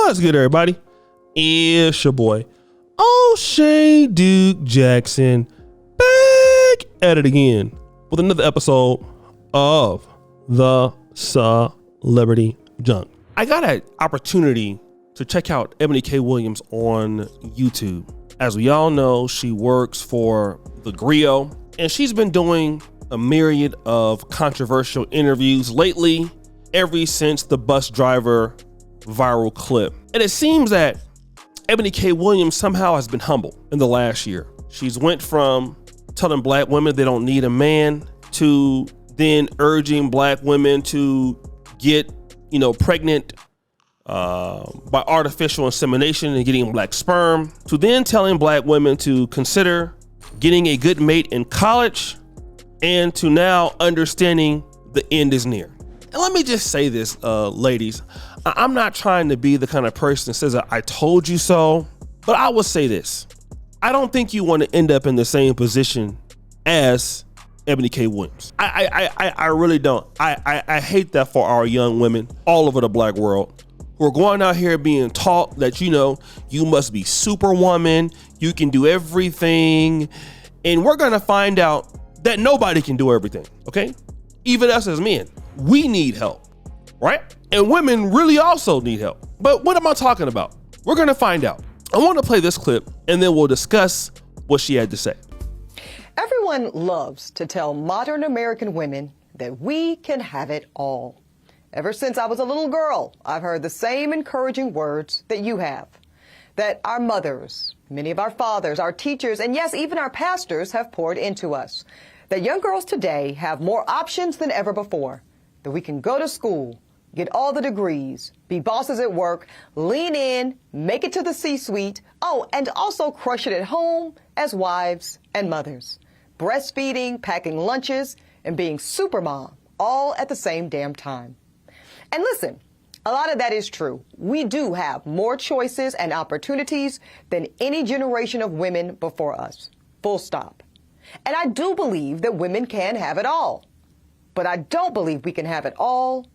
What's good, everybody? It's your boy, O'Shea Duke Jackson, back at it again with another episode of the Celebrity Junk. I got an opportunity to check out Eboni K. Williams on YouTube. As we all know, she works for The Griot, and she's been doing a myriad of controversial interviews lately, ever since the bus driver viral clip. And it seems that Eboni K. Williams somehow has been humbled in the last year. She's went from telling black women they don't need a man to then urging black women to get, pregnant by artificial insemination and getting black sperm, to then telling black women to consider getting a good mate in college, and to now understanding the end is near. And let me just say this, ladies, I'm not trying to be the kind of person that says I told you so, but I will say this. I don't think you want to end up in the same position as Eboni K. Williams. I really don't. I hate that for our young women all over the black world who are going out here being taught that, you must be superwoman, you can do everything, and we're going to find out that nobody can do everything, okay? Even us as men, we need help, right? And women really also need help. But what am I talking about? We're gonna find out. I want to play this clip and then we'll discuss what she had to say. Everyone loves to tell modern American women that we can have it all. Ever since I was a little girl, I've heard the same encouraging words that you have. That our mothers, many of our fathers, our teachers, and yes, even our pastors have poured into us. That young girls today have more options than ever before. That we can go to school, get all the degrees, be bosses at work, lean in, make it to the C-suite, and also crush it at home as wives and mothers. Breastfeeding, packing lunches, and being super mom, all at the same damn time. And listen, a lot of that is true. We do have more choices and opportunities than any generation of women before us. Full stop. And I do believe that women can have it all. But I don't believe we can have it all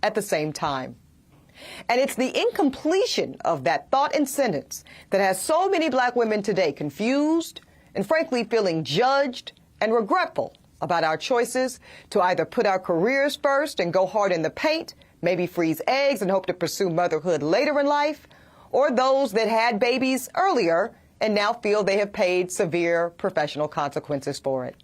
at the same time. And it's the incompletion of that thought and sentence that has so many black women today confused and frankly feeling judged and regretful about our choices to either put our careers first and go hard in the paint, maybe freeze eggs and hope to pursue motherhood later in life, or those that had babies earlier and now feel they have paid severe professional consequences for it.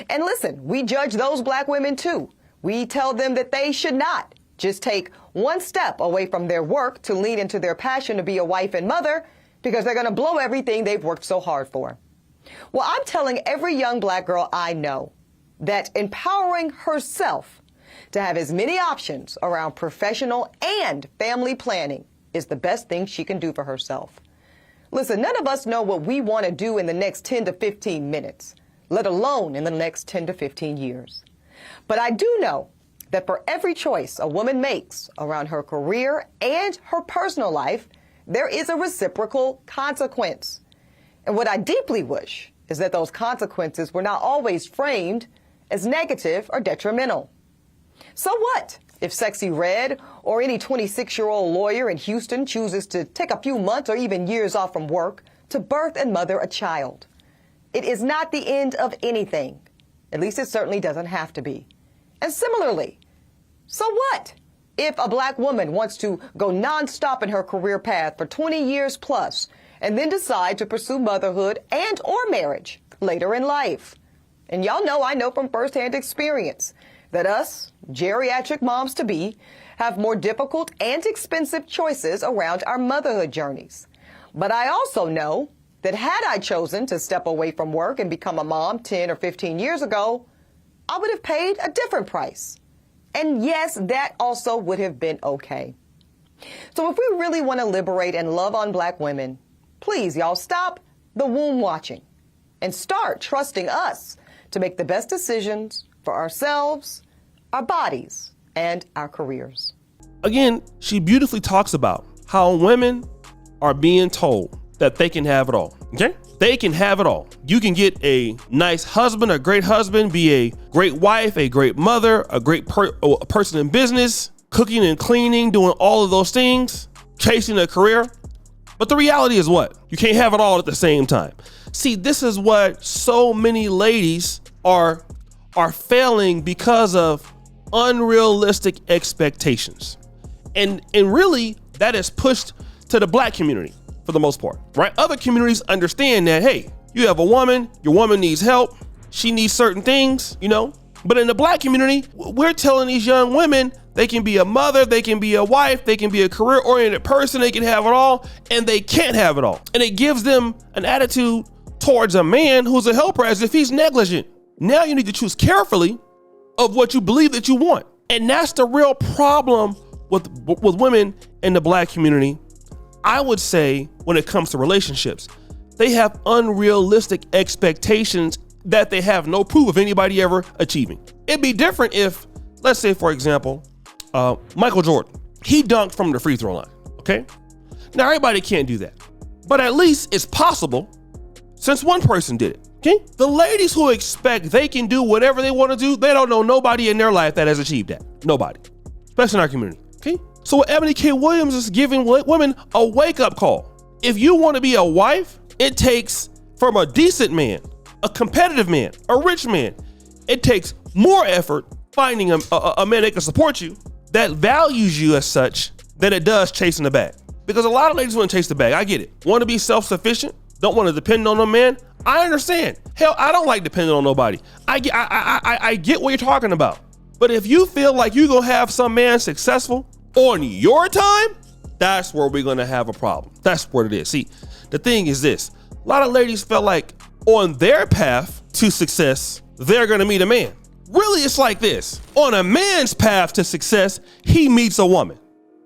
And listen, we judge those black women too. We tell them that they should not just take one step away from their work to lean into their passion to be a wife and mother because they're going to blow everything they've worked so hard for. Well, I'm telling every young black girl I know that empowering herself to have as many options around professional and family planning is the best thing she can do for herself. Listen, none of us know what we want to do in the next 10 to 15 minutes, let alone in the next 10 to 15 years. But I do know that for every choice a woman makes around her career and her personal life, there is a reciprocal consequence. And what I deeply wish is that those consequences were not always framed as negative or detrimental. So what if Sexy Red or any 26-year-old lawyer in Houston chooses to take a few months or even years off from work to birth and mother a child? It is not the end of anything. At least it certainly doesn't have to be. And similarly, so what if a black woman wants to go nonstop in her career path for 20 years plus and then decide to pursue motherhood and or marriage later in life? And y'all know I know from firsthand experience that us geriatric moms-to-be have more difficult and expensive choices around our motherhood journeys. But I also know that had I chosen to step away from work and become a mom 10 or 15 years ago, I would have paid a different price. And yes, that also would have been okay. So if we really want to liberate and love on black women, please, y'all, stop the womb watching and start trusting us to make the best decisions for ourselves, our bodies, and our careers. Again, she beautifully talks about how women are being told that they can have it all, okay? They can have it all. You can get a nice husband, a great husband, be a great wife, a great mother, a great person in business, cooking and cleaning, doing all of those things. chasing a career. But the reality is what? You can't have it all at the same time. See, this is what so many ladies are failing because of unrealistic expectations. And really, that is pushed to the black community for the most part, right? Other communities understand that, hey, you have a woman, your woman needs help, she needs certain things, you know? But in the black community, we're telling these young women they can be a mother, they can be a wife, they can be a career-oriented person, they can have it all, and they can't have it all. And it gives them an attitude towards a man who's a helper as if he's negligent. Now you need to choose carefully of what you believe that you want. And that's the real problem with women in the black community. I would say when it comes to relationships, they have unrealistic expectations that they have no proof of anybody ever achieving. It'd be different if, let's say, for example, Michael Jordan, he dunked from the free throw line, okay? Now, everybody can't do that, but at least it's possible since one person did it, okay? The ladies who expect they can do whatever they want to do, they don't know nobody in their life that has achieved that. Nobody, especially in our community, okay? So what Eboni K. Williams is giving women a wake-up call. If you want to be a wife, it takes from a decent man, a competitive man, a rich man, it takes more effort finding a man that can support you, that values you as such, than it does chasing the bag. Because a lot of ladies want to chase the bag. I get it. Want to be self-sufficient, don't want to depend on a man. I understand. Hell, I don't like depending on nobody. I get what you're talking about. But if you feel like you're going to have some man successful on your time, that's where we're going to have a problem. That's what it is. See, the thing is this. A lot of ladies felt like on their path to success, they're going to meet a man. Really, it's like this. On a man's path to success, he meets a woman.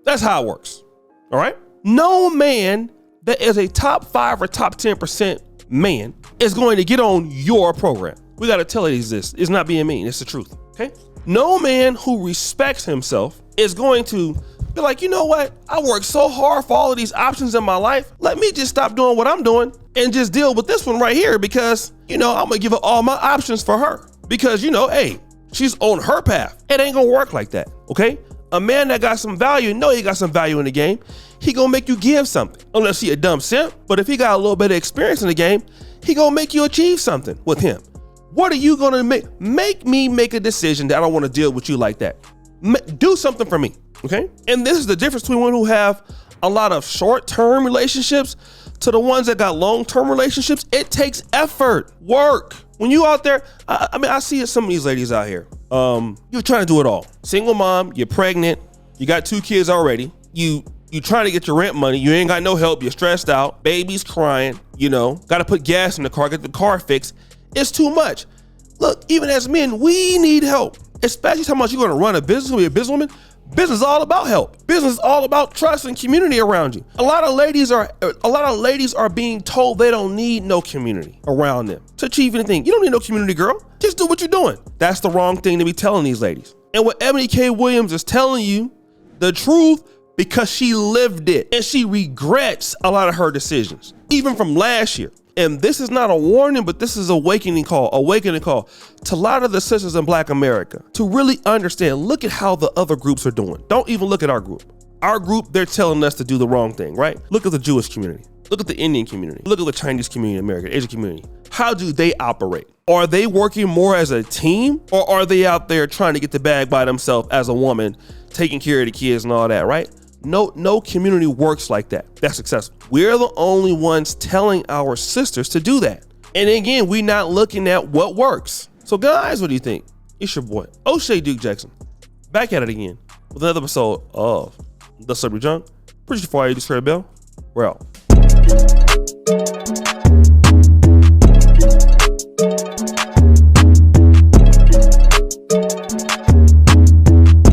That's how it works. All right? No man that is a top 5 or top 10% man is going to get on your program. We got to tell ladies this. It's not being mean. It's the truth. Okay? No man who respects himself is going to be like, you know what? I worked so hard for all of these options in my life. Let me just stop doing what I'm doing and just deal with this one right here because, you know, I'm going to give her all my options for her. Because, you know, hey, she's on her path. It ain't gonna work like that, okay? A man that got some value, know he got some value in the game, he gonna make you give something. Unless he a dumb simp, but if he got a little bit of experience in the game, he gonna make you achieve something with him. What are you gonna make? Make me make a decision that I don't wanna deal with you like that. Do something for me, okay? And this is the difference between women who have a lot of short-term relationships to the ones that got long-term relationships. It takes effort, work. When you out there, I see some of these ladies out here. You're trying to do it all. Single mom, you're pregnant, you got 2 kids already. You trying to get your rent money. You ain't got no help. You're stressed out. Baby's crying. You know, got to put gas in the car, get the car fixed. It's too much. Look, even as men, we need help. Especially how much you're going to run a business, be a businesswoman. Business is all about help. Business is all about trust and community around you. A lot of ladies are being told they don't need no community around them to achieve anything. You don't need no community, girl. Just do what you're doing. That's the wrong thing to be telling these ladies. And what Eboni K. Williams is telling you, the truth, because she lived it and she regrets a lot of her decisions, even from last year. And this is not a warning, but this is an awakening call to a lot of the sisters in Black America to really understand, look at how the other groups are doing. Don't even look at our group. Our group, they're telling us to do the wrong thing, right? Look at the Jewish community. Look at the Indian community. Look at the Chinese community in America, Asian community. How do they operate? Are they working more as a team, or are they out there trying to get the bag by themselves as a woman, taking care of the kids and all that, right? No community works like that. That's successful. We're the only ones telling our sisters to do that. And again, we're not looking at what works. So guys, what do you think? It's your boy, O'Shea Duke Jackson, back at it again with another episode of The Celebrity Junk. Appreciate you for all you just heard, Bell. We're out.